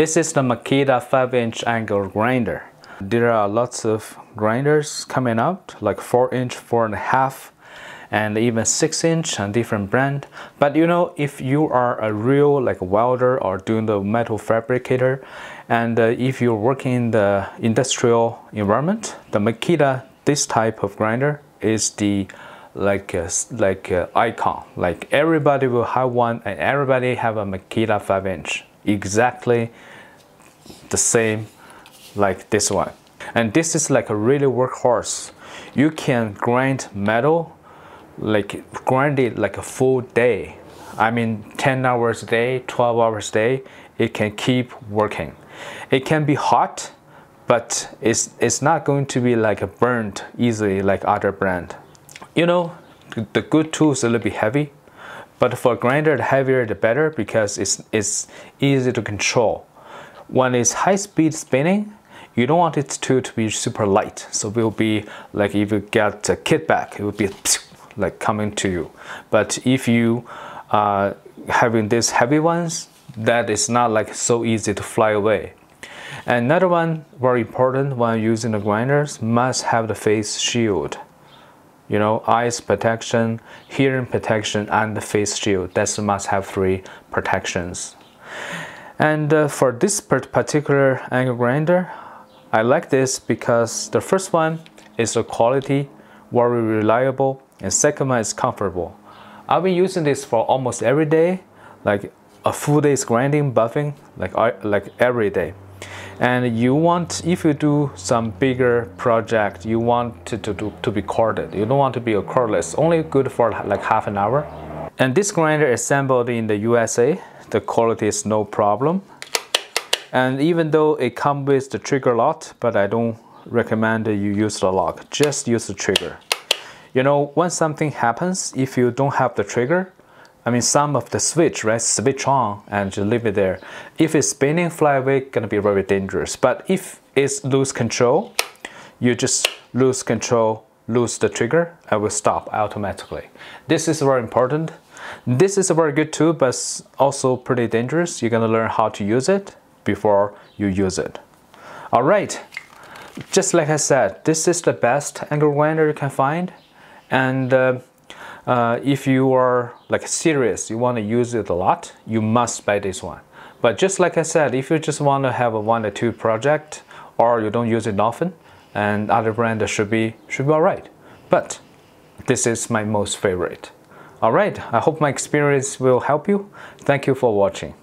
This is the Makita 5-inch angle grinder. There are lots of grinders coming out, like 4-inch, 4.5, and even 6-inch on different brand. But you know, if you are a real like welder or doing the metal fabricator, and if you're working in the industrial environment, the Makita, this type of grinder is the icon. Like everybody will have one, and everybody have a Makita 5-inch, exactly the same like this one. And this is like a really workhorse. You can grind metal, like grind it like a full day. I mean 10 hours a day, 12 hours a day, it can keep working. It can be hot, but it's not going to be like burned easily like other brand. You know, the good tool is a little bit heavy, but for a grinder, the heavier the better, because it's easy to control. When it's high speed spinning, you don't want it to be super light, so it will be like if you get a kickback, it will be like coming to you. But if you having these heavy ones, that is not like so easy to fly away. Another one very important when using the grinders, must have the face shield. You know, eyes protection, hearing protection, and the face shield. That's a must-have 3 protections. And for this particular angle grinder, I like this because the first one is the quality, very reliable, and second one is comfortable. I've been using this for almost every day, like a full day's grinding, buffing, like every day. And you want, if you do some bigger project, you want to be corded. You don't want to be a cordless, only good for like half an hour. And this grinder is assembled in the USA. The quality is no problem. And even though it comes with the trigger lock, but I don't recommend that you use the lock. Just use the trigger. You know, when something happens, if you don't have the trigger, I mean, some of the switch, right? Switch on and just leave it there. If it's spinning, fly away, gonna be very dangerous. But if it's lose control, you just lose control, lose the trigger, and will stop automatically. This is very important. This is a very good tool, but also pretty dangerous. You're gonna learn how to use it before you use it. All right, just like I said, this is the best angle grinder you can find. And if you are like serious, you want to use it a lot, you must buy this one. But just like I said, if you just want to have a 1 or 2 project, or you don't use it often, and other brand should be all right. But this is my most favorite. All right, I hope my experience will help you. Thank you for watching.